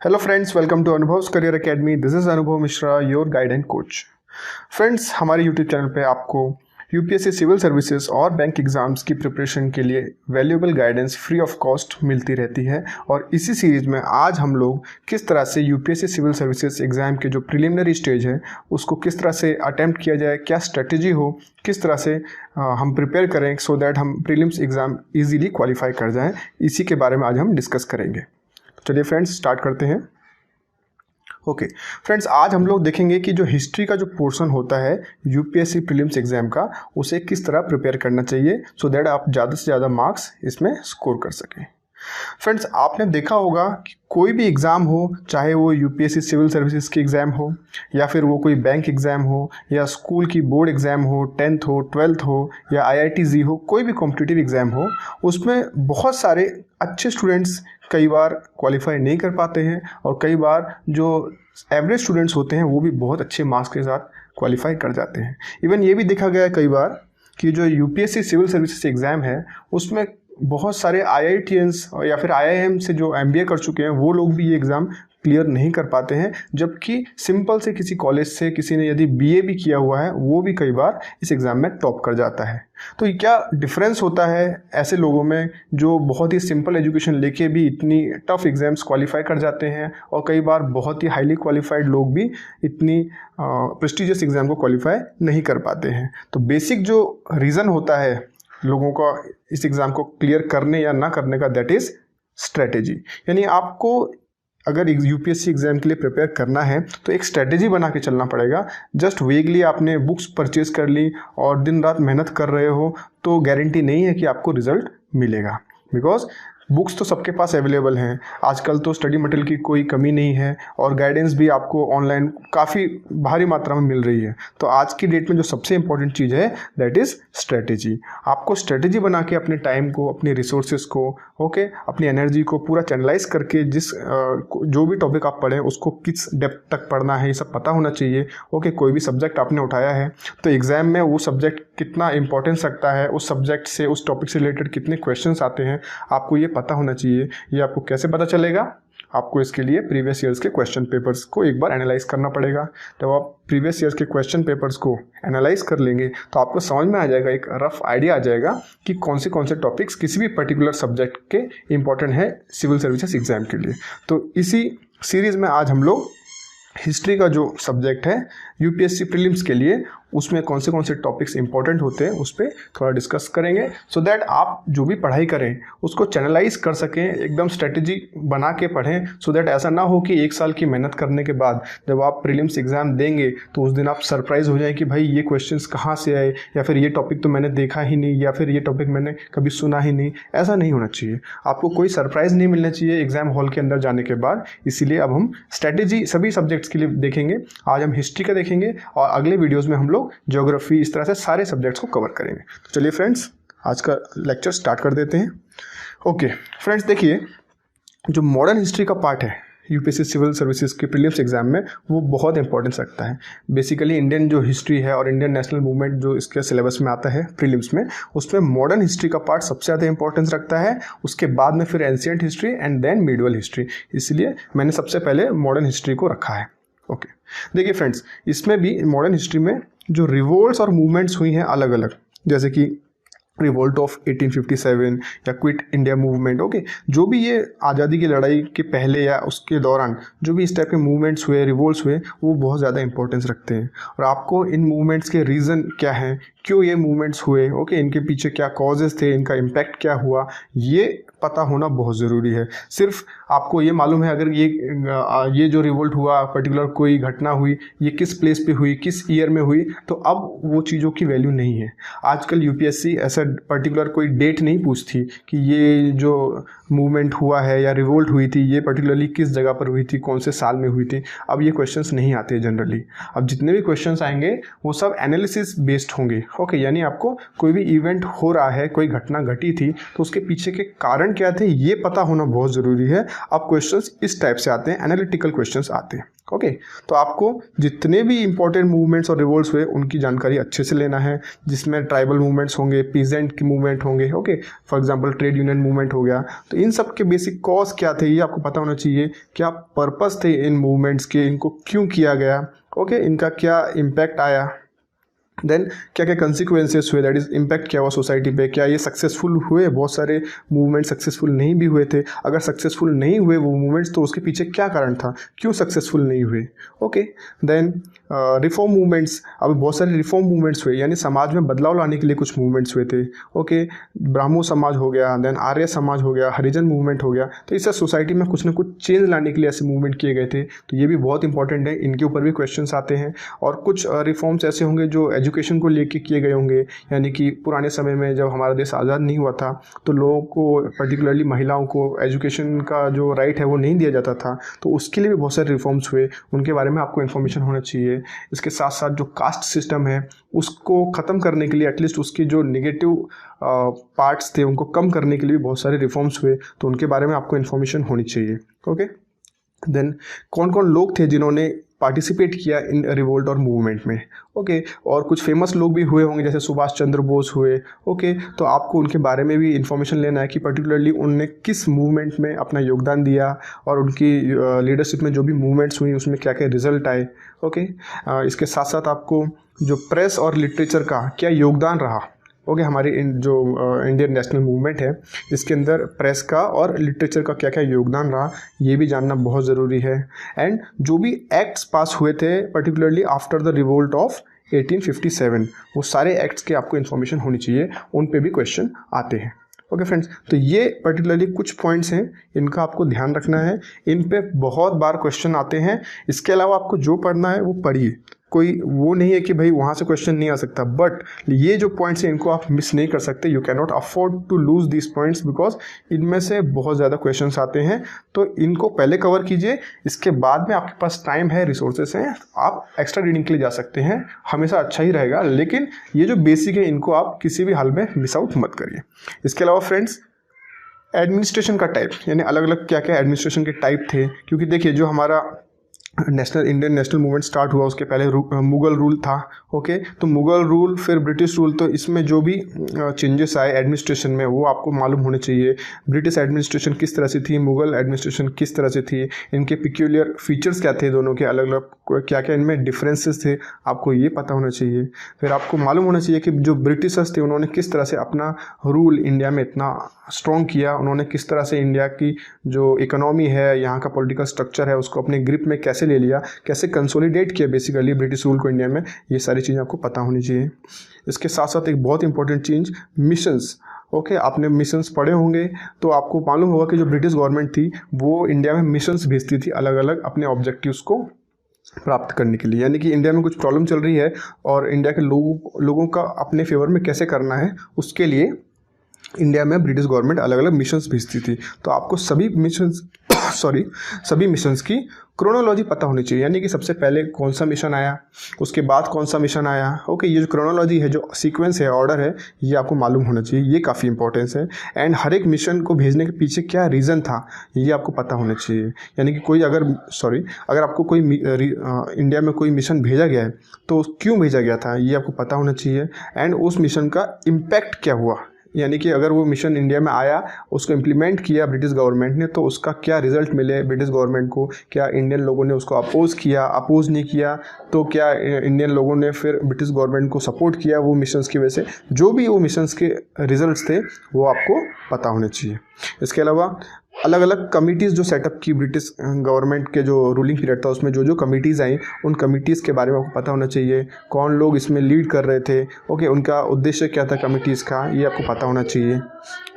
Hello friends, welcome to Anubhav's Career Academy. This is Anubhav Mishra, your guide and coach. Friends, हमारे YouTube channel पे आपको UPSC civil services और bank exams की preparation के लिए valuable guidance free of cost मिलती रहती है। और इसी सीरीज़ में आज हम लोग किस तरह से यूपीएससी सिविल सर्विसेज एग्ज़ाम के जो प्रिलिमिनरी स्टेज है उसको किस तरह से अटेम्प्ट किया जाए, क्या स्ट्रेटजी हो, किस तरह से हम प्रिपेयर करें सो दैट हम प्रीलिम्स एग्ज़ाम ईजीली क्वालिफाई कर जाएँ, इसी के बारे में आज हम डिस्कस करेंगे। चलिए फ्रेंड्स, स्टार्ट करते हैं। ओके फ्रेंड्स, आज हम लोग देखेंगे कि जो हिस्ट्री का जो पोर्शन होता है यूपीएससी प्रीलिम्स एग्जाम का, उसे किस तरह प्रिपेयर करना चाहिए सो दैट आप ज़्यादा से ज़्यादा मार्क्स इसमें स्कोर कर सकें। फ्रेंड्स, आपने देखा होगा कि कोई भी एग्ज़ाम हो, चाहे वो यूपीएससी सिविल सर्विसेज की एग्ज़ाम हो या फिर वो कोई बैंक एग्ज़ाम हो या स्कूल की बोर्ड एग्ज़ाम हो, 10th हो, 12th हो या IIT-JEE हो, कोई भी कॉम्पिटिटिव एग्ज़ाम हो, उसमें बहुत सारे अच्छे स्टूडेंट्स कई बार क्वालिफाई नहीं कर पाते हैं और कई बार जो एवरेज स्टूडेंट्स होते हैं वो भी बहुत अच्छे मार्क्स के साथ क्वालिफाई कर जाते हैं। इवन ये भी देखा गया है कई बार कि जो यूपीएससी सिविल सर्विसेज एग्ज़ाम है उसमें बहुत सारे IITians या फिर IIM से जो MBA कर चुके हैं वो लोग भी ये एग्ज़ाम क्लियर नहीं कर पाते हैं, जबकि सिंपल से किसी कॉलेज से किसी ने यदि BA भी किया हुआ है वो भी कई बार इस एग्ज़ाम में टॉप कर जाता है। तो क्या डिफरेंस होता है ऐसे लोगों में जो बहुत ही सिंपल एजुकेशन लेके भी इतनी टफ एग्ज़ाम्स क्वालिफाई कर जाते हैं, और कई बार बहुत ही हाईली क्वालिफाइड लोग भी इतनी प्रेस्टिजियस एग्ज़ाम को क्वालिफाई नहीं कर पाते हैं। तो बेसिक जो रीज़न होता है लोगों का इस एग्ज़ाम को क्लियर करने या ना करने का, दैट इज़ स्ट्रेटेजी। यानी आपको अगर यूपीएससी एग्ज़ाम के लिए प्रिपेयर करना है तो एक स्ट्रेटेजी बना के चलना पड़ेगा। जस्ट वेगली आपने बुक्स परचेज कर ली और दिन रात मेहनत कर रहे हो तो गारंटी नहीं है कि आपको रिज़ल्ट मिलेगा, बिकॉज बुक्स तो सबके पास अवेलेबल हैं। आजकल तो स्टडी मटेरियल की कोई कमी नहीं है और गाइडेंस भी आपको ऑनलाइन काफ़ी भारी मात्रा में मिल रही है। तो आज की डेट में जो सबसे इम्पोर्टेंट चीज़ है दैट इज़ स्ट्रेटेजी। आपको स्ट्रेटेजी बना के अपने टाइम को, अपने रिसोर्सेज को, अपनी एनर्जी को पूरा चैनलाइज करके जो भी टॉपिक आप पढ़ें उसको किस डेप्थ तक पढ़ना है ये सब पता होना चाहिए। कोई भी सब्जेक्ट आपने उठाया है तो एग्ज़ाम में वो सब्जेक्ट कितना इंपॉर्टेंस रखता है, उस सब्जेक्ट से, उस टॉपिक से रिलेटेड कितने क्वेश्चंस आते हैं, आपको ये पता होना चाहिए। ये आपको कैसे पता चलेगा? आपको इसके लिए प्रीवियस ईयर्स के क्वेश्चन पेपर्स को एक बार एनालाइज करना पड़ेगा। जब आप प्रीवियस ईयर्स के क्वेश्चन पेपर्स को एनालाइज कर लेंगे तो आपको समझ में आ जाएगा, एक रफ आइडिया आ जाएगा कि कौन से टॉपिक्स किसी भी पर्टिकुलर सब्जेक्ट के इंपॉर्टेंट है सिविल सर्विसेज एग्जाम के लिए। तो इसी सीरीज़ में आज हम लोग हिस्ट्री का जो सब्जेक्ट है यूपीएससी प्रीलिम्स के लिए, उसमें कौन से टॉपिक्स इंपॉर्टेंट होते हैं उस पर थोड़ा डिस्कस करेंगे, सो दैट आप जो भी पढ़ाई करें उसको चैनलाइज कर सकें, एकदम स्ट्रेटजी बना के पढ़ें, सो दैट ऐसा ना हो कि एक साल की मेहनत करने के बाद जब आप प्रीलिम्स एग्ज़ाम देंगे तो उस दिन आप सरप्राइज हो जाए कि भाई ये क्वेश्चंस कहाँ से आए, या फिर ये टॉपिक तो मैंने देखा ही नहीं, या फिर ये टॉपिक मैंने कभी सुना ही नहीं। ऐसा नहीं होना चाहिए, आपको कोई सरप्राइज नहीं मिलना चाहिए एग्ज़ाम हॉल के अंदर जाने के बाद। इसीलिए अब हम स्ट्रेटेजी सभी सब्जेक्ट्स के लिए देखेंगे। आज हम हिस्ट्री का देखेंगे और अगले वीडियोज़ में हम लोग ज्योग्राफी, इस तरह से सारे सब्जेक्ट्स को कवर करेंगे। तो चलिए फ्रेंड्स, आज का लेक्चर स्टार्ट कर देते हैं। ओके फ्रेंड्स, देखिए जो मॉडर्न हिस्ट्री का पार्ट है यूपीएससी सिविल सर्विसेज के प्रीलिम्स एग्जाम में, वो बहुत इंपॉर्टेंस रखता है। बेसिकली इंडियन जो हिस्ट्री है और इंडियन नेशनल मूवमेंट जो इसके सिलेबस में आता है प्रीलिम्स में, उसमें मॉडर्न हिस्ट्री का पार्ट सबसे ज़्यादा इंपॉर्टेंस रखता है। उसके बाद में फिर ancient history and then medieval history. इसलिए मैंने सबसे पहले मॉडर्न हिस्ट्री को रखा है। ओके देखिए फ्रेंड्स, इसमें भी मॉडर्न हिस्ट्री में जो रिवोल्ट्स और मूवमेंट्स हुई हैं अलग अलग, जैसे कि रिवोल्ट ऑफ 1857 या क्विट इंडिया मूवमेंट, जो भी ये आज़ादी की लड़ाई के पहले या उसके दौरान जो भी इस टाइप के मूवमेंट्स हुए, रिवोल्ट्स हुए, वो बहुत ज़्यादा इंपॉर्टेंस रखते हैं। और आपको इन मूवमेंट्स के रीज़न क्या हैं, क्यों ये मूवमेंट्स हुए, इनके पीछे क्या कॉजेज़ थे, इनका इम्पैक्ट क्या हुआ, ये पता होना बहुत ज़रूरी है। सिर्फ आपको ये मालूम है अगर ये जो रिवोल्ट हुआ, पर्टिकुलर कोई घटना हुई, ये किस प्लेस पे हुई, किस ईयर में हुई, तो अब वो चीज़ों की वैल्यू नहीं है। आजकल यूपीएससी ऐसा पर्टिकुलर कोई डेट नहीं पूछती कि ये जो मूवमेंट हुआ है या रिवोल्ट हुई थी ये पर्टिकुलरली किस जगह पर हुई थी, कौन से साल में हुई थी। अब ये क्वेश्चंस नहीं आते जनरली। अब जितने भी क्वेश्चंस आएंगे वो सब एनालिसिस बेस्ड होंगे। यानी आपको कोई भी इवेंट हो रहा है, कोई घटना घटी थी, तो उसके पीछे के कारण क्या थे ये पता होना बहुत ज़रूरी है। अब क्वेश्चंस इस टाइप से आते हैं, एनालिटिकल क्वेश्चंस आते हैं। ओके तो आपको जितने भी इंपॉर्टेंट मूवमेंट्स और रिवोल्ट्स हुए उनकी जानकारी अच्छे से लेना है, जिसमें ट्राइबल मूवमेंट्स होंगे, पीजेंट के मूवमेंट होंगे, okay for example trade union movement हो गया। तो इन सब के बेसिक कॉज क्या थे ये आपको पता होना चाहिए, क्या पर्पस थे इन मूवमेंट्स के, इनको क्यों किया गया, ओके इनका क्या इम्पैक्ट आया, देन क्या क्या कंसिक्वेंसेस हुए, दैट इज़ इम्पैक्ट क्या हुआ सोसाइटी पे, क्या ये सक्सेसफुल हुए, बहुत सारे मूवमेंट सक्सेसफुल नहीं भी हुए थे, अगर सक्सेसफुल नहीं हुए वो मूवमेंट्स तो उसके पीछे क्या कारण था, क्यों सक्सेसफुल नहीं हुए, ओके देन रिफॉर्म मूवमेंट्स, अब बहुत सारे रिफॉर्म मूवमेंट्स हुए यानी समाज में बदलाव लाने के लिए कुछ मूवमेंट्स हुए थे, ओके ब्राह्मो समाज हो गया, देन आर्य समाज हो गया, हरिजन मूवमेंट हो गया। तो इससे सोसाइटी में कुछ ना कुछ चेंज लाने के लिए ऐसे मूवमेंट किए गए थे, तो ये भी बहुत इंपॉर्टेंट है, इनके ऊपर भी क्वेश्चंस आते हैं। और कुछ रिफॉर्म्स ऐसे होंगे जो एजुकेशन को लेके किए गए होंगे, यानी कि पुराने समय में जब हमारा देश आज़ाद नहीं हुआ था तो लोगों को पर्टिकुलरली महिलाओं को एजुकेशन का जो राइट है वो नहीं दिया जाता था, तो उसके लिए भी बहुत सारे रिफॉर्म्स हुए, उनके बारे में आपको इन्फॉर्मेशन होना चाहिए। इसके साथ साथ जो कास्ट सिस्टम है उसको ख़त्म करने के लिए, एटलीस्ट उसके जो नेगेटिव पार्ट्स थे उनको कम करने के लिए भी बहुत सारे रिफॉर्म्स हुए, तो उनके बारे में आपको इन्फॉर्मेशन होनी चाहिए। ओके देन कौन कौन लोग थे जिन्होंने पार्टिसिपेट किया इन रिवोल्ट और मूवमेंट में, ओके और कुछ फेमस लोग भी हुए होंगे जैसे सुभाष चंद्र बोस हुए, ओके तो आपको उनके बारे में भी इन्फॉर्मेशन लेना है कि पर्टिकुलरली उनने किस मूवमेंट में अपना योगदान दिया और उनकी लीडरशिप में जो भी मूवमेंट्स हुई उसमें क्या क्या रिजल्ट आए, ओके इसके साथ साथ आपको जो प्रेस और लिटरेचर का क्या योगदान रहा, ओके हमारी जो इंडियन नेशनल मूवमेंट है इसके अंदर प्रेस का और लिटरेचर का क्या क्या योगदान रहा ये भी जानना बहुत ज़रूरी है। एंड जो भी एक्ट्स पास हुए थे particularly after the revolt of 1857 वो सारे एक्ट्स के आपको इन्फॉर्मेशन होनी चाहिए, उन पे भी क्वेश्चन आते हैं। ओके फ्रेंड्स, तो ये पर्टिकुलरली कुछ पॉइंट्स हैं, इनका आपको ध्यान रखना है, इन पे बहुत बार क्वेश्चन आते हैं। इसके अलावा आपको जो पढ़ना है वो पढ़िए, कोई वो नहीं है कि भाई वहाँ से क्वेश्चन नहीं आ सकता, बट ये जो पॉइंट्स हैं इनको आप मिस नहीं कर सकते। You can not afford to lose this points because इनमें से बहुत ज़्यादा क्वेश्चंस आते हैं, तो इनको पहले कवर कीजिए, इसके बाद में आपके पास टाइम है, रिसोर्सेस हैं, आप एक्स्ट्रा रीडिंग के लिए जा सकते हैं, हमेशा अच्छा ही रहेगा। लेकिन ये जो बेसिक है इनको आप किसी भी हाल में मिस आउट मत करिए। इसके अलावा फ्रेंड्स एडमिनिस्ट्रेशन का टाइप, यानी अलग अलग क्या क्या एडमिनिस्ट्रेशन के टाइप थे, क्योंकि देखिए जो हमारा इंडियन नेशनल मूवमेंट स्टार्ट हुआ उसके पहले मुग़ल रूल था। ओके तो मुग़ल रूल फिर ब्रिटिश रूल, तो इसमें जो भी चेंजेस आए एडमिनिस्ट्रेशन में वो आपको मालूम होने चाहिए। ब्रिटिश एडमिनिस्ट्रेशन किस तरह से थी, मुग़ल एडमिनिस्ट्रेशन किस तरह से थी, इनके पिक्यूलियर फीचर्स क्या थे, दोनों के अलग अलग क्या क्या इनमें डिफरेंसेस थे, आपको ये पता होना चाहिए। फिर आपको मालूम होना चाहिए कि जो ब्रिटिशर्स थे उन्होंने किस तरह से अपना रूल इंडिया में इतना स्ट्रॉन्ग किया, उन्होंने किस तरह से इंडिया की जो इकोनॉमी है, यहाँ का पॉलिटिकल स्ट्रक्चर है, उसको अपने ग्रिप में कैसे ले लिया, कैसे कंसोलिडेट किया बेसिकली ब्रिटिश रूल को इंडिया में, ये सारी चीज़ें आपको पता होनी चाहिए। इसके साथ साथ एक बहुत इंपॉर्टेंट चीज़ मिशंस। ओके आपने मिशंस पढ़े होंगे तो आपको मालूम होगा कि जो ब्रिटिश गवर्नमेंट थी वो इंडिया में मिशंस भेजती थी अलग अलग अपने ऑब्जेक्टिव्स को प्राप्त करने के लिए, यानी कि इंडिया में कुछ प्रॉब्लम चल रही है और इंडिया के लोगों का अपने फेवर में कैसे करना है उसके लिए इंडिया में ब्रिटिश गवर्नमेंट अलग अलग मिशंस भेजती थी। तो आपको सभी मिशंस की क्रोनोलॉजी पता होनी चाहिए, यानी कि सबसे पहले कौन सा मिशन आया, उसके बाद कौन सा मिशन आया। ओके ये जो क्रोनोलॉजी है, जो सीक्वेंस है, ऑर्डर है, ये आपको मालूम होना चाहिए, ये काफ़ी इंपॉर्टेंस है। एंड हर एक मिशन को भेजने के पीछे क्या रीज़न था ये आपको पता होना चाहिए, यानी कि कोई अगर आपको कोई इंडिया में कोई मिशन भेजा गया है तो क्यों भेजा गया था ये आपको पता होना चाहिए। एंड उस मिशन का इम्पैक्ट क्या हुआ, यानी कि अगर वो मिशन इंडिया में आया, उसको इम्प्लीमेंट किया ब्रिटिश गवर्नमेंट ने, तो उसका क्या रिजल्ट मिले ब्रिटिश गवर्नमेंट को, क्या इंडियन लोगों ने उसको अपोज नहीं किया, तो क्या इंडियन लोगों ने फिर ब्रिटिश गवर्नमेंट को सपोर्ट किया वो मिशंस की वजह से, जो भी वो मिशंस के रिजल्ट्स थे वो आपको पता होने चाहिए। इसके अलावा अलग अलग कमिटीज़ जो सेटअप की ब्रिटिश गवर्नमेंट के जो रूलिंग पीरियड था उसमें जो कमिटीज़ आई, उन कमिटीज़ के बारे में आपको पता होना चाहिए, कौन लोग इसमें लीड कर रहे थे, ओके उनका उद्देश्य क्या था कमिटीज़ का, ये आपको पता होना चाहिए।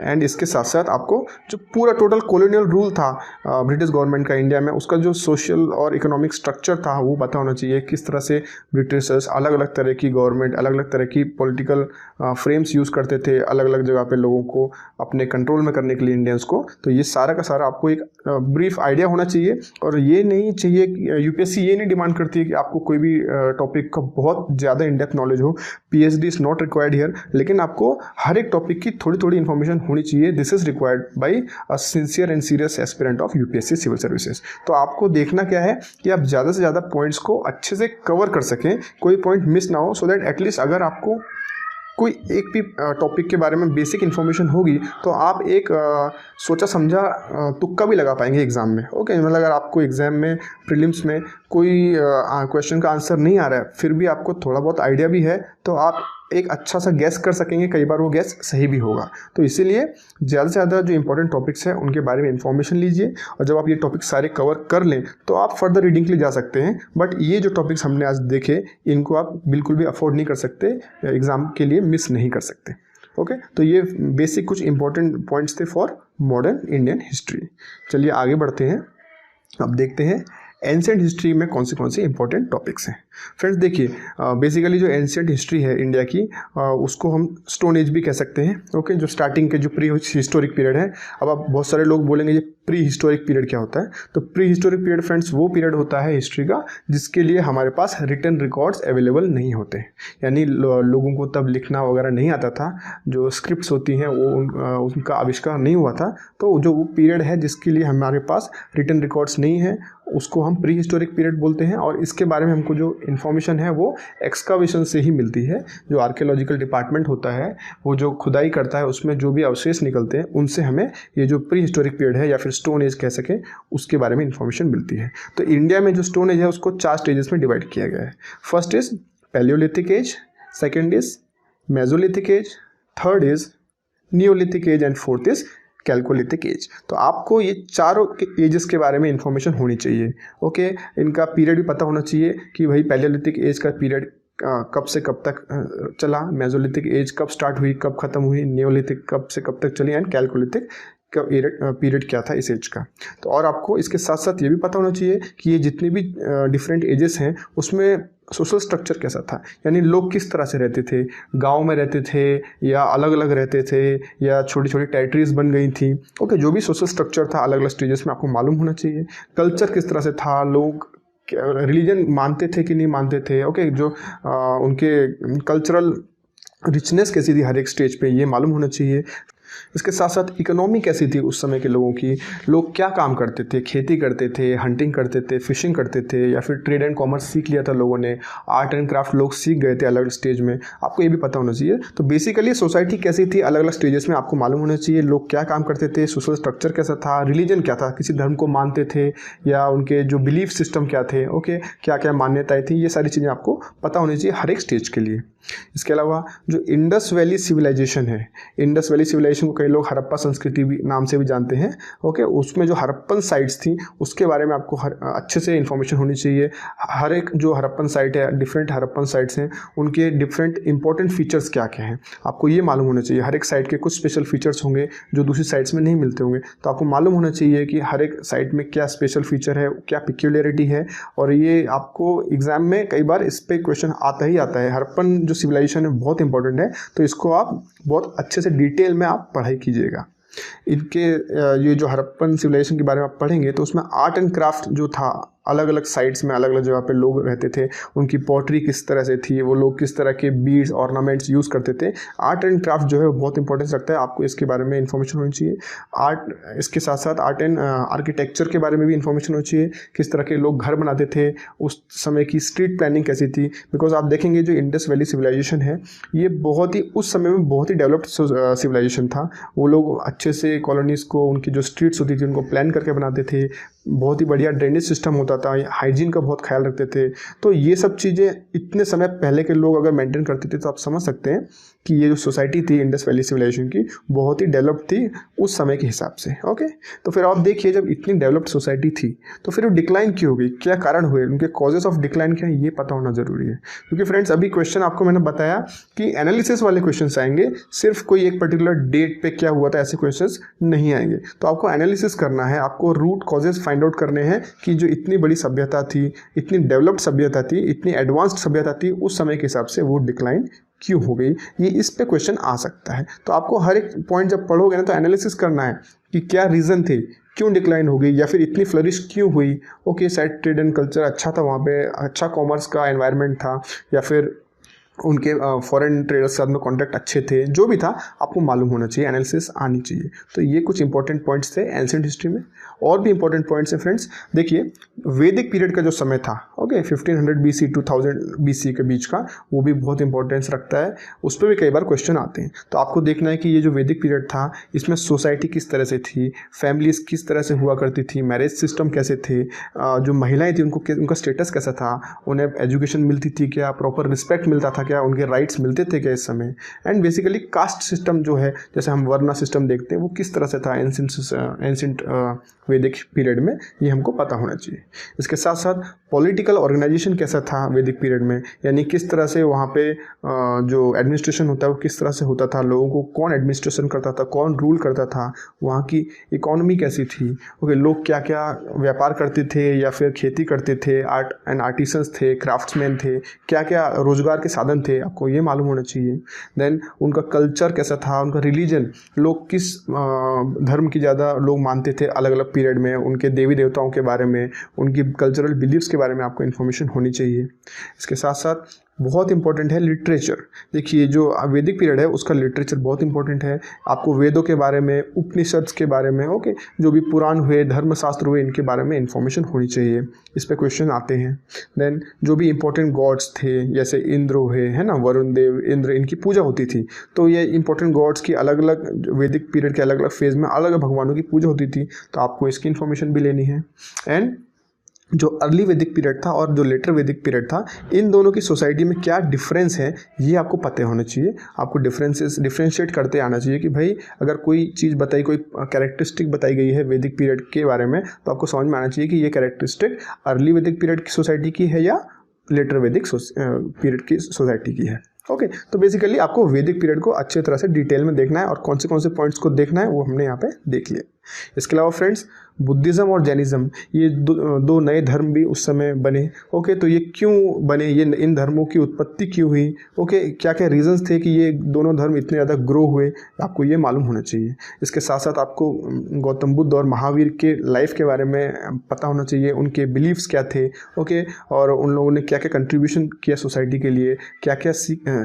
एंड इसके साथ साथ आपको जो पूरा टोटल कॉलोनियल रूल था ब्रिटिश गवर्नमेंट का इंडिया में, उसका जो सोशल और इकोनॉमिक स्ट्रक्चर था वो पता होना चाहिए, किस तरह से ब्रिटिशर्स अलग अलग तरह की गवर्नमेंट, अलग अलग तरह की पॉलिटिकल फ्रेम्स यूज़ करते थे अलग अलग जगह पे लोगों को अपने कंट्रोल में करने के लिए इंडियंस को। तो ये सारा का सारा आपको एक ब्रीफ आइडिया होना चाहिए। और ये नहीं चाहिए कि यूपीएससी ये नहीं डिमांड करती है कि आपको कोई भी टॉपिक का बहुत ज़्यादा इन डेप्थ नॉलेज हो, PhD is not required here, लेकिन आपको हर एक टॉपिक की थोड़ी थोड़ी इन्फॉर्मेशन इन्फॉर्मेशन होनी चाहिए। This is required by a sincere and serious aspirant of UPSC civil services. तो आपको देखना क्या है कि आप ज़्यादा से ज़्यादा पॉइंट्स को अच्छे से कवर कर सकें, कोई पॉइंट मिस ना हो, सो दैट एटलीस्ट अगर आपको कोई एक भी टॉपिक के बारे में बेसिक इन्फॉर्मेशन होगी तो आप एक सोचा समझा तुक्का भी लगा पाएंगे एग्ज़ाम में। ओके, मतलब अगर आपको एग्ज़ाम में प्रीलिम्स में कोई क्वेश्चन का आंसर नहीं आ रहा है, फिर भी आपको थोड़ा बहुत आइडिया भी है, तो आप एक अच्छा सा गैस कर सकेंगे, कई बार वो गैस सही भी होगा। तो इसीलिए ज़्यादा से ज़्यादा जो इंपॉर्टेंट टॉपिक्स हैं उनके बारे में इन्फॉर्मेशन लीजिए, और जब आप ये टॉपिक सारे कवर कर लें तो आप फर्दर रीडिंग के लिए जा सकते हैं। बट ये जो टॉपिक्स हमने आज देखे, इनको आप बिल्कुल भी अफोर्ड नहीं कर सकते, एग्ज़ाम के लिए मिस नहीं कर सकते। ओके, तो ये बेसिक कुछ इंपॉर्टेंट पॉइंट्स थे फॉर मॉडर्न इंडियन हिस्ट्री। चलिए आगे बढ़ते हैं। अब देखते हैं एंशिएंट हिस्ट्री में कौन से इंपॉर्टेंट टॉपिक्स हैं। फ्रेंड्स देखिए, बेसिकली जो एंशिएंट हिस्ट्री है इंडिया की, उसको हम स्टोन एज भी कह सकते हैं। ओके, जो स्टार्टिंग के जो प्री हिस्टोरिक पीरियड है। अब आप बहुत सारे लोग बोलेंगे ये प्री हिस्टोरिक पीरियड क्या होता है। तो प्री हिस्टोरिक पीरियड फ्रेंड्स वो पीरियड होता है हिस्ट्री का जिसके लिए हमारे पास रिटन रिकॉर्ड्स अवेलेबल नहीं होते, यानी लोगों को तब लिखना वगैरह नहीं आता था, जो स्क्रिप्ट्स होती हैं वो उनका आविष्कार नहीं हुआ था। तो जो वो पीरियड है जिसके लिए हमारे पास रिटन रिकॉर्ड्स नहीं है, उसको हम प्री हिस्टोरिक पीरियड बोलते हैं। और इसके बारे में हमको जो इन्फॉर्मेशन है वो एक्सकावेशन से ही मिलती है। जो आर्कियोलॉजिकल डिपार्टमेंट होता है वो जो खुदाई करता है, उसमें जो भी अवशेष निकलते हैं उनसे हमें ये जो प्री हिस्टोरिक पीरियड है या फिर स्टोन एज कह सकें, उसके बारे में इन्फॉर्मेशन मिलती है। तो इंडिया में जो स्टोन एज है उसको 4 स्टेजेस में डिवाइड किया गया है। First is palaeolithic age, second is mesolithic age, third is neolithic age and fourth is chalcolithic age. तो आपको ये चारों एजेस के बारे में इंफॉर्मेशन होनी चाहिए। ओके, इनका पीरियड भी पता होना चाहिए कि भाई पैलियोलिथिक एज का पीरियड कब से कब तक चला, मेसोलिथिक एज कब स्टार्ट हुई, कब खत्म हुई, नियोलिथिक कब से कब तक चली, एंड कैल्कोलिथिक का पीरियड क्या था इस एज का। तो और आपको इसके साथ साथ ये भी पता होना चाहिए कि ये जितने भी डिफरेंट एजेस हैं उसमें सोशल स्ट्रक्चर कैसा था, यानी लोग किस तरह से रहते थे, गांव में रहते थे या अलग अलग रहते थे या छोटी छोटी टेरिटरीज बन गई थी। ओके, जो भी सोशल स्ट्रक्चर था अलग अलग स्टेजेस में आपको मालूम होना चाहिए। कल्चर किस तरह से था, लोग रिलीजन मानते थे कि नहीं मानते थे। ओके, जो उनके कल्चरल रिचनेस कैसी थी हर एक स्टेज पे, ये मालूम होना चाहिए। इसके साथ साथ इकोनॉमी कैसी थी उस समय के लोगों की, लोग क्या काम करते थे, खेती करते थे, हंटिंग करते थे, फिशिंग करते थे, या फिर ट्रेड एंड कॉमर्स सीख लिया था लोगों ने, आर्ट एंड क्राफ्ट लोग सीख गए थे अलग स्टेज में, आपको ये भी पता होना चाहिए। तो बेसिकली सोसाइटी कैसी थी अलग अलग स्टेजेस में आपको मालूम होना चाहिए। लोग क्या काम करते थे, सोशल स्ट्रक्चर कैसा था, रिलीजन क्या था, किसी धर्म को मानते थे या उनके जो बिलीफ सिस्टम क्या थे, ओके, क्या क्या मान्यताएं थी, ये सारी चीज़ें आपको पता होनी चाहिए हर एक स्टेज के लिए। इसके अलावा जो इंडस वैली सिविलाइजेशन है, इंडस वैली सिविलाइजेशन को कई लोग हड़प्पा संस्कृति भी नाम से भी जानते हैं। ओके, उसमें जो हड़प्पन साइट्स थी उसके बारे में आपको अच्छे से इन्फॉर्मेशन होनी चाहिए। हर एक जो हड़प्पन साइट है, डिफरेंट हड़प्पन साइट्स हैं, उनके डिफरेंट इंपॉर्टेंट फीचर्स क्या क्या हैं आपको ये मालूम होना चाहिए। हर एक साइट के कुछ स्पेशल फीचर्स होंगे जो दूसरी साइट्स में नहीं मिलते होंगे, तो आपको मालूम होना चाहिए कि हर एक साइट में क्या स्पेशल फीचर है, क्या पिक्यूलियरिटी है। और ये आपको एग्जाम में कई बार इस पर क्वेश्चन आता ही आता है। हड़प्पन जो सिविलाइजेशन है बहुत इंपॉर्टेंट है, तो इसको आप बहुत अच्छे से डिटेल में आप पढ़ाई कीजिएगा। इनके ये जो हड़प्पन सिविलाइजेशन के बारे में आप पढ़ेंगे तो उसमें आर्ट एंड क्राफ्ट जो था, अलग अलग साइट्स में अलग अलग जगह पे लोग रहते थे, उनकी पॉटरी किस तरह से थी, वो लोग किस तरह के बीड्स ऑर्नामेंट्स यूज़ करते थे। आर्ट एंड क्राफ्ट जो है वो बहुत इंपॉर्टेंस रखता है, आपको इसके बारे में इंफॉर्मेशन होनी चाहिए। इसके साथ साथ आर्ट एंड आर्किटेक्चर के बारे में भी इंफॉर्मेशन होनी चाहिए, किस तरह के लोग घर बनाते थे, उस समय की स्ट्रीट प्लानिंग कैसी थी। बिकॉज आप देखेंगे जो इंडस वैली सिविलाइजेशन है ये बहुत ही उस समय में बहुत ही डेवलप्ड सिविलाइजेशन था। वो लोग अच्छे से कॉलोनीज़ को, उनकी जो स्ट्रीट्स होती थी उनको प्लान करके बनाते थे, बहुत ही बढ़िया ड्रेनेज सिस्टम होता था, हाइजीन का बहुत ख्याल रखते थे। तो ये सब चीज़ें इतने समय पहले के लोग अगर मेंटेन करते थे तो आप समझ सकते हैं कि ये जो सोसाइटी थी इंडस वैली सिविलाइजेशन की बहुत ही डेवलप्ड थी उस समय के हिसाब से। ओके, तो फिर आप देखिए जब इतनी डेवलप्ड सोसाइटी थी तो फिर वो डिक्लाइन क्यों हो गई, क्या कारण हुए, उनके कॉजेस ऑफ डिक्लाइन क्या है, ये पता होना जरूरी है। क्योंकि फ्रेंड्स अभी क्वेश्चन आपको मैंने बताया कि एनालिसिस वाले क्वेश्चन आएंगे, सिर्फ कोई एक पर्टिकुलर डेट पे क्या हुआ था ऐसे क्वेश्चन नहीं आएंगे। तो आपको एनालिसिस करना है, आपको रूट कॉजेज फाइंड आउट करने हैं कि जो इतनी बड़ी सभ्यता थी, इतनी डेवलप्ड सभ्यता थी, इतनी एडवांस्ड सभ्यता थी, उस समय के हिसाब से वो डिक्लाइन क्यों हो गई, ये इस पे क्वेश्चन आ सकता है। तो आपको हर एक पॉइंट जब पढ़ोगे ना तो एनालिसिस करना है कि क्या रीज़न थे, क्यों डिक्लाइन हो गई, या फिर इतनी फ्लरिश क्यों हुई। ओके, शायद ट्रेड एंड कल्चर अच्छा था वहाँ पे, अच्छा कॉमर्स का एनवायरनमेंट था, या फिर उनके फॉरेन ट्रेडर्स के साथ में कॉन्टैक्ट अच्छे थे, जो भी था आपको मालूम होना चाहिए, एनालिसिस आनी चाहिए। तो ये कुछ इंपॉर्टेंट पॉइंट्स थे एंशिएंट हिस्ट्री में। और भी इंपॉर्टेंट पॉइंट्स हैं फ्रेंड्स। देखिए वैदिक पीरियड का जो समय था, ओके, 1500 BC 2000 BC के बीच का, वो भी बहुत इंपॉर्टेंस रखता है, उस पर भी कई बार क्वेश्चन आते हैं। तो आपको देखना है कि ये जो वैदिक पीरियड था इसमें सोसाइटी किस तरह से थी, फैमिलीज किस तरह से हुआ करती थी, मैरिज सिस्टम कैसे थे, जो महिलाएं थी उनका स्टेटस कैसा था, उन्हें एजुकेशन मिलती थी क्या, प्रॉपर रिस्पेक्ट मिलता था क्या, उनके राइट्स मिलते थे क्या इस समय, एंड बेसिकली कास्ट सिस्टम जो है, जैसे हम वर्ना सिस्टम देखते हैं, वो किस तरह से था एंशिएंट वैदिक पीरियड में, ये हमको पता होना चाहिए। इसके साथ साथ पॉलिटिकल ऑर्गेनाइजेशन कैसा था वैदिक पीरियड में, यानी किस तरह से वहाँ पे जो एडमिनिस्ट्रेशन होता है वो किस तरह से होता था, लोगों को कौन एडमिनिस्ट्रेशन करता था, कौन रूल करता था, वहाँ की इकोनॉमी कैसी थी, ओके, लोग क्या क्या व्यापार करते थे या फिर खेती करते थे, आर्ट एंड आर्टिसंस थे, क्राफ्ट्समैन थे, क्या क्या रोजगार के साधन थे, आपको ये मालूम होना चाहिए। देन उनका कल्चर कैसा था, उनका रिलीजन, लोग किस धर्म की ज़्यादा लोग मानते थे अलग अलग पीरियड में, उनके देवी देवताओं के बारे में, उनकी कल्चरल बिलीव्स के बारे में आपको इन्फॉर्मेशन होनी चाहिए। इसके साथ साथ बहुत इंपॉर्टेंट है लिटरेचर। देखिए जो वैदिक पीरियड है उसका लिटरेचर बहुत इंपॉर्टेंट है। आपको वेदों के बारे में, उपनिषद के बारे में, ओके, जो भी पुराण हुए, धर्मशास्त्र हुए, इनके बारे में इन्फॉर्मेशन होनी चाहिए। इस पर क्वेश्चन आते हैं। देन जो भी इंपॉर्टेंट गॉड्स थे, जैसे इंद्र हुए, है ना, वरुण देव, इंद्र, इनकी पूजा होती थी। तो ये इंपॉर्टेंट गॉड्स की अलग अलग वैदिक पीरियड के अलग अलग फेज में अलग अलग भगवानों की पूजा होती थी, तो आपको इसकी इन्फॉर्मेशन भी लेनी है। एंड जो अर्ली वैदिक पीरियड था और जो लेटर वैदिक पीरियड था, इन दोनों की सोसाइटी में क्या डिफरेंस है ये आपको पता होना चाहिए। आपको डिफरेंशिएट करते आना चाहिए कि भाई अगर कोई चीज़ बताई, कोई कैरेक्टरिस्टिक बताई गई है वैदिक पीरियड के बारे में, तो आपको समझ में आना चाहिए कि ये कैरेक्टरिस्टिक अर्ली वैदिक पीरियड की सोसाइटी की है या लेटर वैदिक पीरियड की सोसाइटी की है। ओके, तो बेसिकली आपको वैदिक पीरियड को अच्छे तरह से डिटेल में देखना है और कौन से पॉइंट्स को देखना है वो हमने यहाँ पे देख लिया। इसके अलावा फ्रेंड्स बुद्धिज़्म और जैनिज़्म, ये दो नए धर्म भी उस समय बने। ओके, तो ये क्यों बने, ये इन धर्मों की उत्पत्ति क्यों हुई, ओके, क्या क्या रीजंस थे कि ये दोनों धर्म इतने ज़्यादा ग्रो हुए, आपको ये मालूम होना चाहिए। इसके साथ साथ आपको गौतम बुद्ध और महावीर के लाइफ के बारे में पता होना चाहिए, उनके बिलीव्स क्या थे, ओके, और उन लोगों ने क्या क्या कंट्रीब्यूशन किया सोसाइटी के लिए, क्या क्या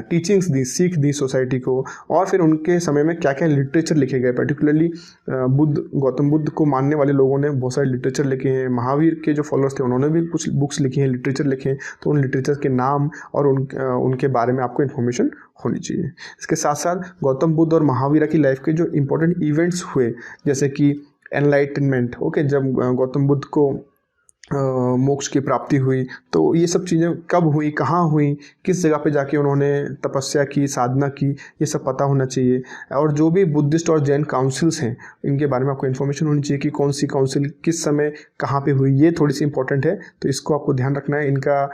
टीचिंग्स दी, सीख दी सोसाइटी को, और फिर उनके समय में क्या क्या लिटरेचर लिखे गए। पर्टिकुलरली गौतम बुद्ध को मानने वाले लोगों ने बहुत सारे लिटरेचर लिखे हैं, महावीर के जो फॉलोअर्स थे उन्होंने भी कुछ बुक्स लिखी हैं, लिटरेचर लिखे हैं, तो उन लिटरेचर के नाम और उनके बारे में आपको इन्फॉर्मेशन होनी चाहिए। इसके साथ साथ गौतम बुद्ध और महावीर की लाइफ के जो इंपॉर्टेंट इवेंट्स हुए, जैसे कि एनलाइटनमेंट, ओके, जब गौतम बुद्ध को मोक्ष की प्राप्ति हुई, तो ये सब चीज़ें कब हुई, कहाँ हुई, किस जगह पे जाके उन्होंने तपस्या की, साधना की, ये सब पता होना चाहिए। और जो भी बुद्धिस्ट और जैन काउंसिल्स हैं, इनके बारे में आपको इन्फॉर्मेशन होनी चाहिए कि कौन सी काउंसिल किस समय कहाँ पे हुई, ये थोड़ी सी इंपॉर्टेंट है, तो इसको आपको ध्यान रखना है। इनका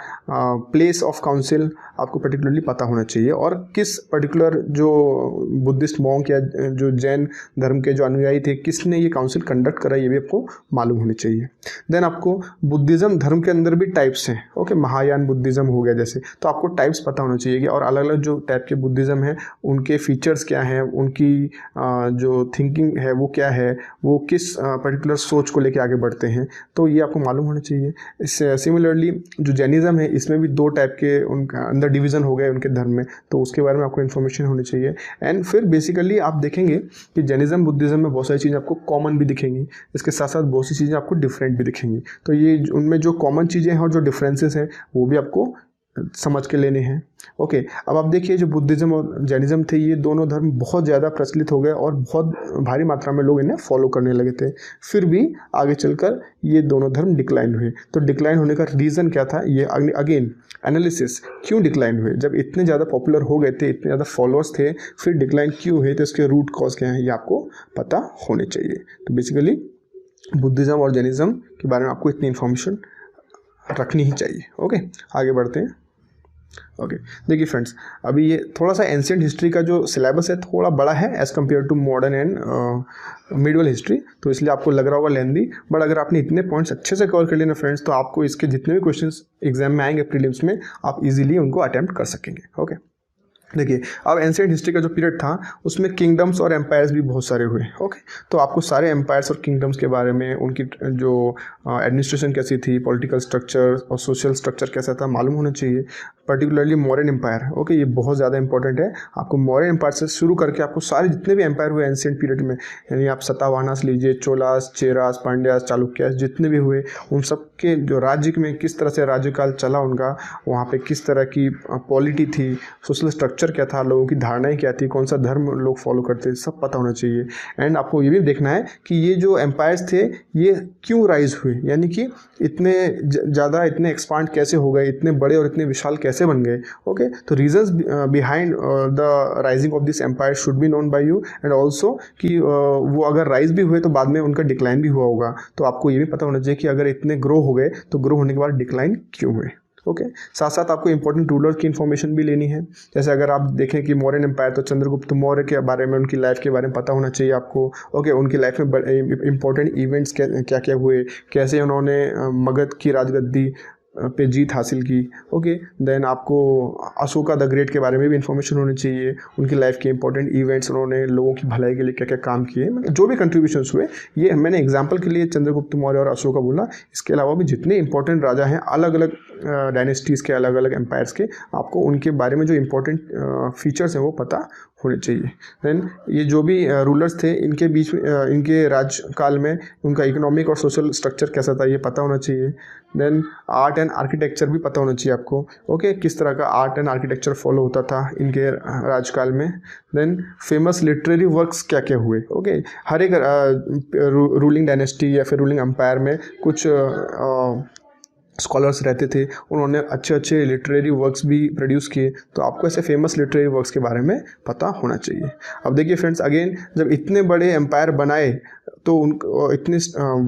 प्लेस ऑफ काउंसिल आपको पर्टिकुलरली पता होना चाहिए, और किस पर्टिकुलर जो बुद्धिस्ट मॉन्क या जो जैन धर्म के जो अनुयायी थे, किसने ये काउंसिल कंडक्ट करा, ये भी आपको मालूम होनी चाहिए। देन आपको बुद्धिज़्म धर्म के अंदर भी टाइप्स हैं, ओके, महायान बुद्धिज़्म हो गया जैसे, तो आपको टाइप्स पता होना चाहिए कि और अलग अलग जो टाइप के बुद्धिज़्म हैं उनके फीचर्स क्या हैं, उनकी जो थिंकिंग है वो क्या है, वो किस पर्टिकुलर सोच को लेके आगे बढ़ते हैं, तो ये आपको मालूम होना चाहिए। इससे सिमिलरली जो जैनिज़्म है, इसमें भी दो टाइप के उनका अंदर डिवीज़न हो गए उनके धर्म में, तो उसके बारे में आपको इन्फॉर्मेशन होनी चाहिए। एंड फिर बेसिकली आप देखेंगे कि जैनिज़्म बुद्धिज़्म में बहुत सारी चीज़ें आपको कॉमन भी दिखेंगी, इसके साथ साथ बहुत सी चीज़ें आपको डिफरेंट भी दिखेंगी। तो ये उनमें जो कॉमन चीज़ें हैं और जो डिफरेंसेस हैं वो भी आपको समझ के लेने हैं। ओके, अब आप देखिए जो बुद्धिज़्म और जैनिज़्म थे, ये दोनों धर्म बहुत ज़्यादा प्रचलित हो गए और बहुत भारी मात्रा में लोग इन्हें फॉलो करने लगे थे। फिर भी आगे चलकर ये दोनों धर्म डिक्लाइन हुए। तो डिक्लाइन होने का रीज़न क्या था, ये अगेन एनालिसिस, क्यों डिक्लाइन हुए, जब इतने ज़्यादा पॉपुलर हो गए थे, इतने ज़्यादा फॉलोअर्स थे, फिर डिक्लाइन क्यों हुए, तो इसके रूट कॉज क्या है, ये आपको पता होने चाहिए। तो बेसिकली बुद्धिज़्म और जैनिज़्म के बारे में आपको इतनी इन्फॉर्मेशन रखनी ही चाहिए। ओके, आगे बढ़ते हैं। ओके, देखिए फ्रेंड्स, अभी ये थोड़ा सा एंशिएंट हिस्ट्री का जो सिलेबस है थोड़ा बड़ा है as compare to modern and medieval history, तो इसलिए आपको लग रहा होगा लेंदी, बट अगर आपने इतने पॉइंट्स अच्छे से कवर कर लिए ना फ्रेंड्स, तो आपको इसके जितने भी क्वेश्चंस एग्जाम में आएंगे प्रीलिम्स में, आप इजीली उनको अटेम्प्ट कर सकेंगे। ओके, देखिए, अब एंशिएंट हिस्ट्री का जो पीरियड था उसमें किंगडम्स और एम्पायर्स भी बहुत सारे हुए। ओके, तो आपको सारे एम्पायर्स और किंगडम्स के बारे में, उनकी जो एडमिनिस्ट्रेशन कैसी थी, पॉलिटिकल स्ट्रक्चर और सोशल स्ट्रक्चर कैसा था मालूम होना चाहिए। पर्टिकुलरली मौर्यन एम्पायर, ओके, ये बहुत ज़्यादा इंपॉर्टेंट है। आपको मौर्यन एम्पायर से शुरू करके आपको सारे जितने भी एम्पायर हुए एंशिएंट पीरियड में, यानी आप सतावाहनास लीजिए, चोलास, चेरास, पांड्यास, चालुक्यास, जितने भी हुए उन सब के जो राज्य में किस तरह से राज्यकाल चला उनका, वहाँ पे किस तरह की पॉलिटी थी, सोशल स्ट्रक्चर क्या था, लोगों की धारणाएं क्या थी, कौन सा धर्म लोग फॉलो करते थे, सब पता होना चाहिए। एंड आपको ये भी देखना है कि ये जो एम्पायर्स थे ये क्यों राइज हुए, यानी कि इतने ज़्यादा, इतने एक्सपांड कैसे हो गए, इतने बड़े और इतने विशाल कैसे बन गए। ओके, तो reasons behind the rising of this empire should be known by you, and also कि वो अगर राइज भी हुए तो बाद में उनका डिक्लाइन भी हुआ होगा। तो आपको ये भी पता होना चाहिए कि अगर इतने ग्रो हो गए तो ग्रो होने के बाद डिक्लाइन क्यों हुए। ओके, साथ साथ आपको इंपॉर्टेंट रूलर की इन्फॉर्मेशन भी लेनी है। जैसे अगर आप देखें कि मौर्यन एम्पायर, तो चंद्रगुप्त मौर्य के बारे में, उनकी लाइफ के बारे में पता होना चाहिए आपको। ओके, उनकी लाइफ में इंपॉर्टेंट इवेंट्स क्या क्या हुए, कैसे उन्होंने मगध की राजगद्दी पे जीत हासिल की। ओके, देन आपको अशोका द ग्रेट के बारे में भी इंफॉर्मेशन होनी चाहिए, उनकी लाइफ के इंपॉर्टेंट इवेंट्स, उन्होंने लोगों की भलाई के लिए क्या क्या काम किए, मतलब जो भी कंट्रीब्यूशंस हुए। ये मैंने एग्जांपल के लिए चंद्रगुप्त मौर्य और अशोका बोला। इसके अलावा भी जितने इंपॉर्टेंट राजा हैं अलग अलग डायनेस्टीज़ के, अलग अलग एम्पायर्स के, आपको उनके बारे में जो इंपॉर्टेंट फीचर्स हैं वो पता होने चाहिए। देन ये जो भी रूलर्स थे इनके बीच में, इनके राजकाल में उनका इकोनॉमिक और सोशल स्ट्रक्चर कैसा था ये पता होना चाहिए। देन आर्ट एंड आर्किटेक्चर भी पता होना चाहिए आपको। ओके, किस तरह का आर्ट एंड आर्किटेक्चर फॉलो होता था इनके राजकाल में। देन फेमस लिटरेरी वर्क्स क्या क्या हुए। ओके, हर एक रूलिंग डायनेस्टी या फिर रूलिंग एम्पायर में कुछ स्कॉलर्स रहते थे, उन्होंने अच्छे अच्छे लिटरेरी वर्क्स भी प्रोड्यूस किए। तो आपको ऐसे फेमस लिटरेरी वर्क्स के बारे में पता होना चाहिए। अब देखिए फ्रेंड्स, अगेन जब इतने बड़े एम्पायर बनाए, तो उन इतने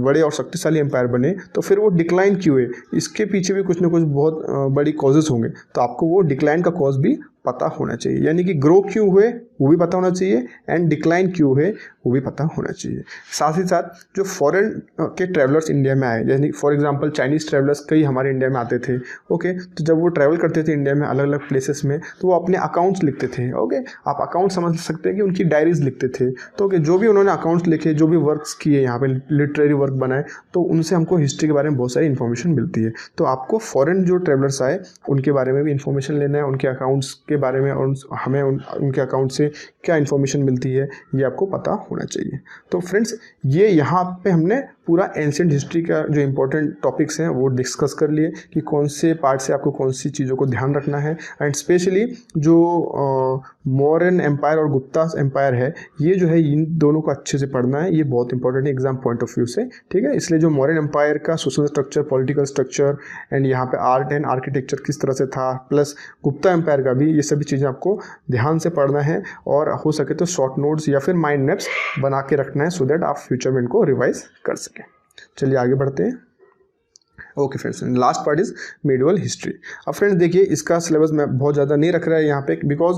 बड़े और शक्तिशाली एम्पायर बने, तो फिर वो डिक्लाइन क्यों हुए, इसके पीछे भी कुछ ना कुछ बहुत बड़ी कॉजेज़ होंगे। तो आपको वो डिक्लाइन का कॉज भी पता होना चाहिए, यानी कि ग्रो क्यों हुए वो भी पता होना चाहिए, एंड डिक्लाइन क्यों हुए वो भी पता होना चाहिए। साथ ही साथ जो फॉरेन के ट्रैवलर्स इंडिया में आए, जैसे फॉर एग्जांपल चाइनीज़ ट्रैवलर्स कई हमारे इंडिया में आते थे। ओके, तो जब वो ट्रैवल करते थे इंडिया में अलग अलग प्लेसेस में, तो वो अपने अकाउंट्स लिखते थे। ओके, आप अकाउंट समझ सकते हैं कि उनकी डायरीज लिखते थे। तो ओके, जो भी उन्होंने अकाउंट्स लिखे, जो भी वर्क्स किए, यहाँ पे लिटरेरी वर्क बनाए, तो उनसे हमको हिस्ट्री के बारे में बहुत सारी इन्फॉर्मेशन मिलती है। तो आपको फॉरेन जो ट्रैवलर्स आए उनके बारे में भी इन्फॉर्मेशन लेना है, उनके अकाउंट्स के बारे में, और हमें उनके अकाउंट से क्या इन्फॉर्मेशन मिलती है ये आपको पता होना चाहिए। तो फ्रेंड्स, ये यहाँ पे हमने पूरा एंशिएंट हिस्ट्री का जो इंपॉर्टेंट टॉपिक्स हैं वो डिस्कस कर लिए कि कौन से पार्ट से आपको कौन सी चीज़ों को ध्यान रखना है। एंड स्पेशली जो मौर्यन एम्पायर और गुप्ता एम्पायर है, ये जो है इन दोनों को अच्छे से पढ़ना है, ये बहुत इंपॉर्टेंट है एग्जाम पॉइंट ऑफ व्यू से। ठीक है, इसलिए जो मौर्यन एम्पायर का social structure, political structure, and यहाँ पे आर्ट एंड आर्किटेक्चर किस तरह से था, प्लस गुप्ता एम्पायर का भी, ये सभी चीज़ें आपको ध्यान से पढ़ना है, और हो सके तो शॉर्ट नोट्स या फिर माइंड मैप्स बना के रखना है, सो दैट आप फ्यूचर में इनको रिवाइज कर सकें। चलिए आगे बढ़ते हैं। Okay friends, last part is medieval history. अब फ्रेंड्स देखिए, इसका सिलेबस मैं बहुत ज़्यादा नहीं रख रहा है यहाँ पे, because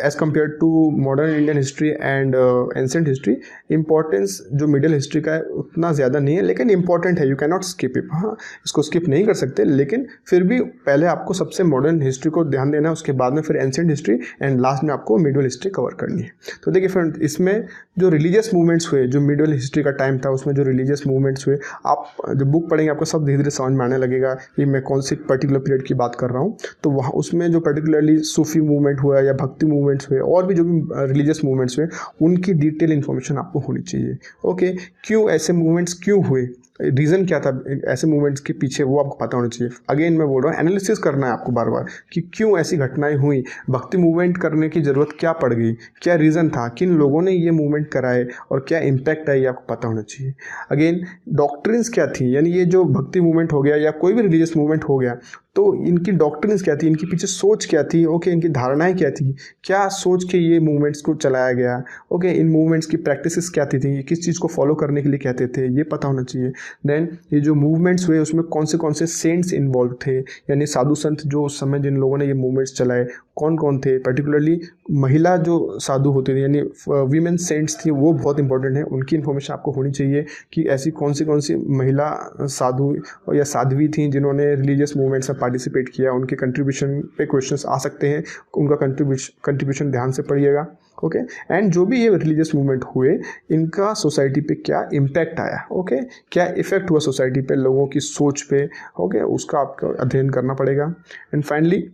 as compare to modern Indian history and ancient history, importance जो मिडिल हिस्ट्री का है उतना ज़्यादा नहीं है, लेकिन इंपॉर्टेंट है, you can not skip it. हाँ, इसको स्किप नहीं कर सकते, लेकिन फिर भी पहले आपको सबसे मॉडर्न हिस्ट्री को ध्यान देना है, उसके बाद में फिर एंशिएंट हिस्ट्री, एंड लास्ट में आपको मिडिवल हिस्ट्री कवर करनी है। तो देखिए फ्रेंड, इसमें जो रिलीजियस मूवमेंट्स हुए, जो मिडिवल हिस्ट्री का टाइम था उसमें जो रिलीजियस मूवमेंट्स हुए, आप जो बुक पढ़ेंगे आपको सब धीरे धीरे समझ में आने लगेगा कि मैं कौन सी पर्टिकुलर पीरियड की बात कर रहा हूँ। तो वहाँ उसमें जो पर्टिकुलरली सूफी मूवमेंट हुआ या भक्ति मूवमेंट्स हुए और भी जो भी रिलीजियस मूवमेंट्स हुए, उनकी डिटेल इन्फॉर्मेशन आपको होनी चाहिए। ओके, क्यों ऐसे मूवमेंट्स क्यों हुए, रीज़न क्या था ऐसे मूवमेंट्स के पीछे, वो आपको पता होना चाहिए। अगेन मैं बोल रहा हूँ, एनालिसिस करना है आपको बार बार कि क्यों ऐसी घटनाएं हुई, भक्ति मूवमेंट करने की ज़रूरत क्या पड़ गई, क्या रीज़न था, किन लोगों ने ये मूवमेंट कराए और क्या इम्पैक्ट है, ये आपको पता होना चाहिए। अगेन डॉक्ट्रिन्स क्या थी, यानी ये जो भक्ति मूवमेंट हो गया या कोई भी रिलीजियस मूवमेंट हो गया, तो इनकी डॉक्ट्रिन्स क्या थी, इनके पीछे सोच क्या थी। ओके, इनकी धारणाएं क्या थी, क्या सोच के ये मूवमेंट्स को चलाया गया। ओके, इन मूवमेंट्स की प्रैक्टिसेस क्या थी, ये किस चीज़ को फॉलो करने के लिए कहते थे, ये पता होना चाहिए। देन ये जो मूवमेंट्स हुए उसमें कौन से सेंट्स इन्वॉल्व थे, यानी साधु संत जो उस समय जिन लोगों ने ये मूवमेंट्स चलाए, कौन कौन थे, पर्टिकुलरली महिला जो साधु होते थे यानी वीमेन सेंट्स थी वो बहुत इंपॉर्टेंट है, उनकी इन्फॉर्मेशन आपको होनी चाहिए कि ऐसी कौन सी महिला साधु या साध्वी थी जिन्होंने रिलीजियस मूवमेंट्स में पार्टिसिपेट किया, उनके कंट्रीब्यूशन पे क्वेश्चंस आ सकते हैं, उनका कंट्रीब्यूशन ध्यान से पढ़िएगा। ओके, एंड जो भी ये रिलीजियस मूवमेंट हुए इनका सोसाइटी पे क्या इम्पैक्ट आया, ओके, क्या इफेक्ट हुआ सोसाइटी पे, लोगों की सोच पे, ओके, उसका आपको अध्ययन करना पड़ेगा। And finally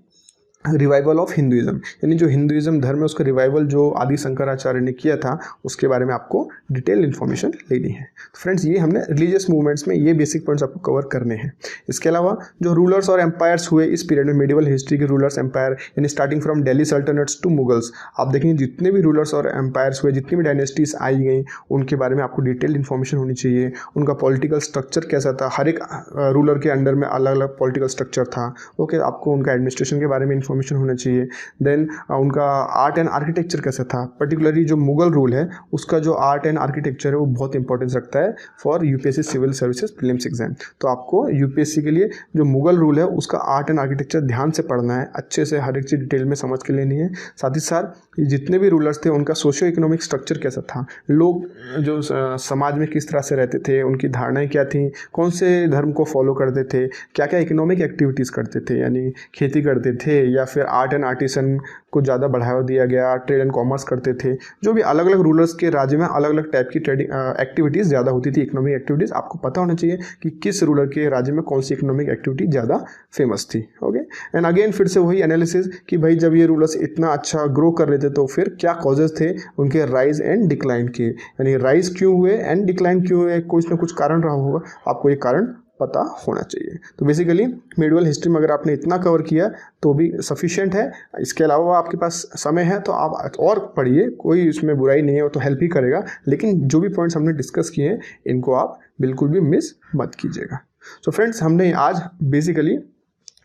revival of Hinduism, यानी जो हिंदुइज्म धर्म है उसका रिवाइवल जो आदि शंकराचार्य ने किया था उसके बारे में आपको डिटेल इन्फॉर्मेशन लेनी है। तो फ्रेंड्स ये हमने रिलीजियस मूवमेंट्स में ये बेसिक पॉइंट्स आपको कवर करने हैं। इसके अलावा जो रूलर्स और एम्पायर्स हुए इस पीरियड में, मेडिवल हिस्ट्री के रूलर्स एम्पायर यानी starting from Delhi sultanates to Mughals, आप देखेंगे जितने भी रूलर्स और एम्पायर्स हुए, जितनी भी डायनेस्टीज आई गई उनके बारे में आपको डिटेल इन्फॉर्मेशन होनी चाहिए। उनका पॉलिटिकल स्ट्रक्चर कैसा था, हर एक रूलर के अंडर में अलग अलग पॉलिटिकल स्ट्रक्चर था, ओके, आपको उनका एडमिनिस्ट्रेशन के बारे में इन्फॉर्मेशन होना चाहिए। देन उनका आर्ट एंड आर्किटेक्चर कैसा था, पर्टिकुलरली जो मुगल रूल है उसका जो आर्ट एंड आर्किटेक्चर है वो बहुत इंपॉर्टेंस रखता है for UPSC civil services prelims exam. तो आपको यूपीएससी के लिए जो मुगल रूल है उसका आर्ट एंड आर्किटेक्चर ध्यान से पढ़ना है, अच्छे से हर एक चीज़ डिटेल में समझ के लेनी है। साथ ही साथ जितने भी रूलर्स थे उनका सोशियो इकोनॉमिक स्ट्रक्चर कैसा था, लोग जो समाज में किस तरह से रहते थे, उनकी धारणाएं क्या थी, कौन से धर्म को फॉलो करते थे, क्या क्या इकोनॉमिक एक्टिविटीज़ करते थे, यानी खेती करते थे या फिर आर्ट एंड आर्टिसन को ज़्यादा बढ़ावा दिया गया, ट्रेड एंड कॉमर्स करते थे। जो भी अलग अलग रूलर्स के राज्य में अलग अलग टाइप की ट्रेडिंग एक्टिविटीज़ ज़्यादा होती थी, इकोनॉमिक एक्टिविटीज़ आपको पता होना चाहिए कि किस रूलर के राज्य में कौन सी इकोनॉमिक एक्टिविटी ज़्यादा फेमस थी। ओके, एंड अगेन फिर से वही एनालिसिस कि भाई जब ये रूलर्स इतना अच्छा ग्रो कर रहे थे तो फिर क्या कॉजेज थे उनके राइज एंड डिक्लाइन के, यानी राइज क्यों हुए एंड डिक्लाइन क्यों हुए, कुछ ना कुछ कारण रहा होगा, आपको ये कारण पता होना चाहिए। तो बेसिकली मेडिवल हिस्ट्री में अगर आपने इतना कवर किया तो भी सफिशिएंट है। इसके अलावा आपके पास समय है तो आप और पढ़िए, कोई इसमें बुराई नहीं है, वो तो हेल्प ही करेगा, लेकिन जो भी पॉइंट्स हमने डिस्कस किए हैं इनको आप बिल्कुल भी मिस मत कीजिएगा। सो फ्रेंड्स हमने आज बेसिकली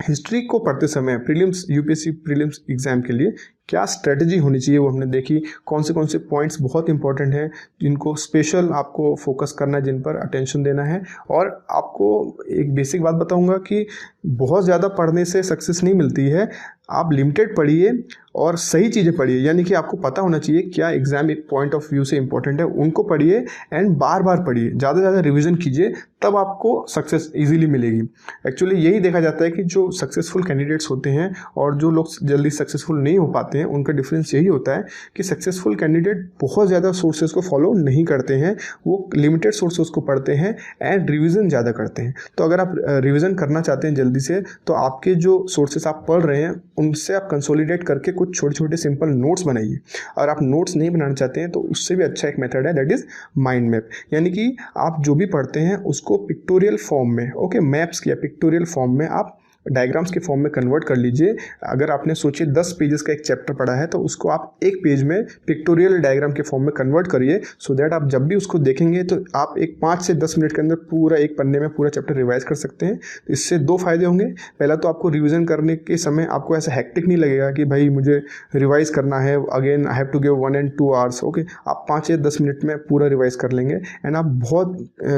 हिस्ट्री को पढ़ते समय प्रीलिम्स यूपीएससी प्रीलिम्स एग्जाम के लिए क्या स्ट्रेटजी होनी चाहिए वो हमने देखी, कौन से पॉइंट्स बहुत इंपॉर्टेंट हैं जिनको स्पेशल आपको फोकस करना है, जिन पर अटेंशन देना है। और आपको एक बेसिक बात बताऊंगा कि बहुत ज़्यादा पढ़ने से सक्सेस नहीं मिलती है, आप लिमिटेड पढ़िए और सही चीज़ें पढ़िए, यानी कि आपको पता होना चाहिए क्या एग्ज़ाम एक पॉइंट ऑफ व्यू से इंपॉर्टेंट है, उनको पढ़िए एंड बार बार पढ़िए, ज़्यादा से ज़्यादा रिवीजन कीजिए, तब आपको सक्सेस इजीली मिलेगी। एक्चुअली यही देखा जाता है कि जो सक्सेसफुल कैंडिडेट्स होते हैं और जो लोग जल्दी सक्सेसफुल नहीं हो पाते हैं उनका डिफरेंस यही होता है कि सक्सेसफुल कैंडिडेट बहुत ज़्यादा सोर्सेज को फॉलो नहीं करते हैं, वो लिमिटेड सोर्सेज को पढ़ते हैं एंड रिवीजन ज़्यादा करते हैं। तो अगर आप रिवीजन करना चाहते हैं जल्दी से तो आपके जो सोर्सेज आप पढ़ रहे हैं उनसे आप कंसोलिडेट करके कुछ छोटे छोटे सिंपल नोट्स बनाइए। अगर आप नोट्स नहीं बनाना चाहते हैं तो उससे भी अच्छा एक मेथड है, दैट इज़ माइंड मैप, यानी कि आप जो भी पढ़ते हैं उसको पिक्टोरियल फॉर्म में, ओके, मैप्स किया पिक्टोरियल फॉर्म में आप डायग्राम्स के फॉर्म में कन्वर्ट कर लीजिए। अगर आपने सोचिए 10 पेजेस का एक चैप्टर पढ़ा है तो उसको आप एक पेज में पिक्टोरियल डायग्राम के फॉर्म में कन्वर्ट करिए, सो दैट आप जब भी उसको देखेंगे तो आप एक 5 से 10 मिनट के अंदर पूरा एक पन्ने में पूरा चैप्टर रिवाइज कर सकते हैं। तो इससे 2 फायदे होंगे। पहला तो आपको रिविज़न करने के समय आपको ऐसा हैक्टिक नहीं लगेगा कि भाई मुझे रिवाइज करना है, again I have to give 1 and 2 hours। Okay, आप 5 या 10 मिनट में पूरा रिवाइज कर लेंगे एंड आप बहुत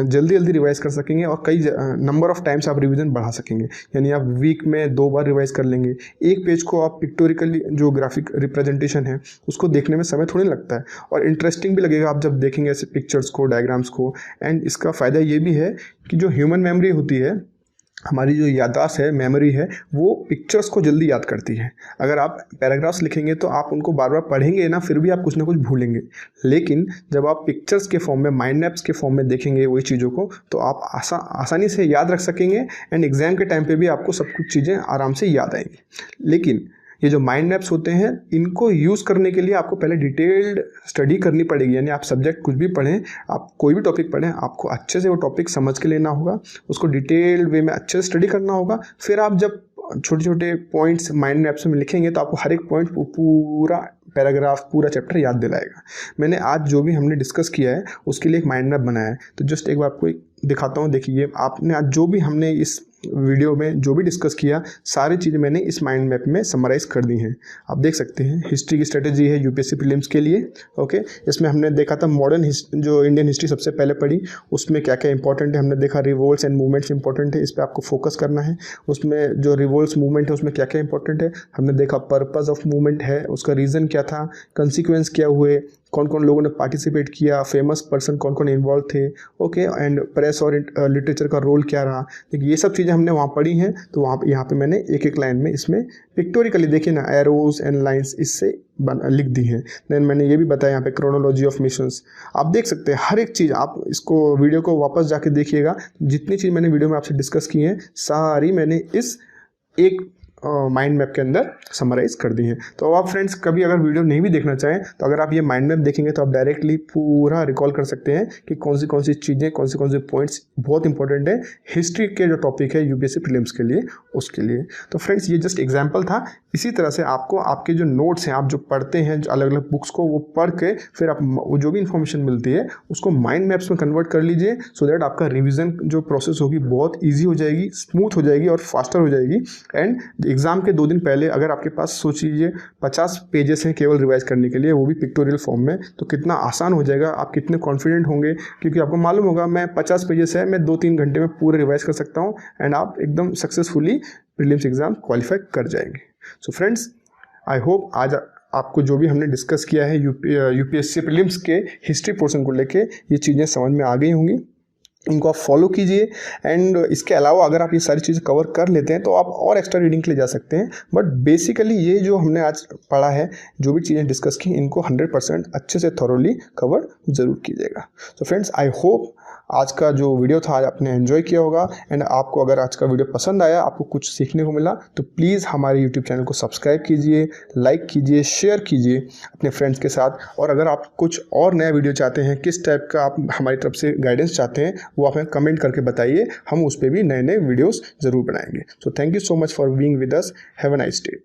जल्दी रिवाइज कर सकेंगे और कई नंबर ऑफ टाइम्स आप रिविज़न बढ़ा सकेंगे, यानी आप वीक में 2 बार रिवाइज कर लेंगे। एक पेज को आप पिक्टोरिकली जो ग्राफिक रिप्रेजेंटेशन है उसको देखने में समय थोड़ी लगता है और इंटरेस्टिंग भी लगेगा आप जब देखेंगे ऐसे पिक्चर्स को, डायग्राम्स को। एंड इसका फ़ायदा ये भी है कि जो ह्यूमन मेमोरी होती है, हमारी जो याददाश्त है, मेमोरी है, वो पिक्चर्स को जल्दी याद करती है। अगर आप पैराग्राफ्स लिखेंगे तो आप उनको बार बार पढ़ेंगे ना, फिर भी आप कुछ ना कुछ भूलेंगे, लेकिन जब आप पिक्चर्स के फॉर्म में, माइंड मैप्स के फॉर्म में देखेंगे वही चीज़ों को तो आप आसानी से याद रख सकेंगे एंड एग्जाम के टाइम पे भी आपको सब कुछ चीज़ें आराम से याद आएंगी। लेकिन ये जो माइंड मैप्स होते हैं इनको यूज़ करने के लिए आपको पहले डिटेल्ड स्टडी करनी पड़ेगी, यानी आप सब्जेक्ट कुछ भी पढ़ें, आप कोई भी टॉपिक पढ़ें, आपको अच्छे से वो टॉपिक समझ के लेना होगा, उसको डिटेल्ड वे में अच्छे से स्टडी करना होगा। फिर आप जब छोटे छोटे पॉइंट्स माइंड मैप्स में लिखेंगे तो आपको हर एक पॉइंट पूरा पैराग्राफ, पूरा चैप्टर याद दिलाएगा। मैंने आज जो भी हमने डिस्कस किया है उसके लिए एक माइंड मैप बनाया है, तो जस्ट एक बार आपको दिखाता हूँ। देखिए आपने आज जो भी हमने इस वीडियो में जो भी डिस्कस किया सारी चीज़ें मैंने इस माइंड मैप में समराइज़ कर दी हैं। आप देख सकते हैं हिस्ट्री की स्ट्रेटेजी है यूपीएससी प्रीलिम्स के लिए। ओके, इसमें हमने देखा था मॉडर्न जो इंडियन हिस्ट्री सबसे पहले पढ़ी, उसमें क्या क्या इंपॉर्टेंट है हमने देखा। रिवोल्ट्स एंड मूवमेंट्स इंपॉर्टेंट है, इस पर आपको फोकस करना है। उसमें जो रिवोल्ट्स मूवमेंट है उसमें क्या क्या इंपॉर्टेंट है हमने देखा। पर्पस ऑफ मूवमेंट है, उसका रीज़न क्या था, कंसिक्वेंस क्या हुए, कौन कौन लोगों ने पार्टिसिपेट किया, फेमस पर्सन कौन कौन इन्वॉल्व थे। ओके, एंड प्रेस और लिटरेचर का रोल क्या रहा। देखिए ये सब चीज़ें हमने वहाँ पढ़ी हैं। तो वहाँ यहाँ पे मैंने एक एक लाइन में इसमें पिक्टोरिकली देखिए ना, एरोज एंड लाइंस इससे लिख दी है। देन मैंने ये भी बताया यहाँ पे क्रोनोलॉजी ऑफ मिशंस। आप देख सकते हैं हर एक चीज़, आप इसको वीडियो को वापस जाके देखिएगा, जितनी चीज़ मैंने वीडियो में आपसे डिस्कस की हैं सारी मैंने इस एक माइंड मैप के अंदर समराइज़ कर दी है। तो आप फ्रेंड्स कभी अगर वीडियो नहीं भी देखना चाहें तो अगर आप ये माइंड मैप देखेंगे तो आप डायरेक्टली पूरा रिकॉल कर सकते हैं कि कौन सी चीज़ें, कौन से पॉइंट्स बहुत इंपॉर्टेंट है हिस्ट्री के जो टॉपिक है यूपीएससी प्रीलिम्स के लिए, उसके लिए। तो फ्रेंड्स ये जस्ट एग्जाम्पल था। इसी तरह से आपको आपके जो नोट्स हैं, आप जो पढ़ते हैं अलग अलग बुक्स को, वो पढ़ के फिर आप जो भी इन्फॉर्मेशन मिलती है उसको माइंड मैप्स में कन्वर्ट कर लीजिए, सो दैट आपका रिविज़न जो प्रोसेस होगी बहुत ईजी हो जाएगी, स्मूथ हो जाएगी और फास्टर हो जाएगी। एंड एग्ज़ाम के 2 दिन पहले अगर आपके पास सोच लीजिए 50 पेजेस हैं केवल रिवाइज करने के लिए, वो भी पिक्टोरियल फॉर्म में, तो कितना आसान हो जाएगा, आप कितने कॉन्फिडेंट होंगे। क्योंकि आपको मालूम होगा मैं 50 पेजेस है, मैं 2-3 घंटे में पूरे रिवाइज कर सकता हूँ एंड आप एकदम सक्सेसफुली प्रीलिम्स एग्ज़ाम क्वालिफाई कर जाएंगे। सो फ्रेंड्स, आई होप आज आपको जो भी हमने डिस्कस किया है यूपीएससी प्रीलिम्स के हिस्ट्री पोर्शन को लेके ये चीज़ें समझ में आ गई होंगी। इनको आप फॉलो कीजिए। एंड इसके अलावा अगर आप ये सारी चीज़ें कवर कर लेते हैं तो आप और एक्स्ट्रा रीडिंग के लिए जा सकते हैं। बट बेसिकली ये जो हमने आज पढ़ा है, जो भी चीज़ें डिस्कस की, इनको 100% अच्छे से थॉरोली कवर ज़रूर कीजिएगा। तो फ्रेंड्स, आई होप आज का जो वीडियो था आज आपने एंजॉय किया होगा। एंड आपको अगर आज का वीडियो पसंद आया, आपको कुछ सीखने को मिला, तो प्लीज़ हमारे यूट्यूब चैनल को सब्सक्राइब कीजिए, लाइक कीजिए, शेयर कीजिए अपने फ्रेंड्स के साथ। और अगर आप कुछ और नया वीडियो चाहते हैं, किस टाइप का आप हमारी तरफ से गाइडेंस चाहते हैं, वो आप हमें कमेंट करके बताइए, हम उस पर भी नए नए वीडियोस ज़रूर बनाएंगे। So thank you so much for being with us. Have a nice day.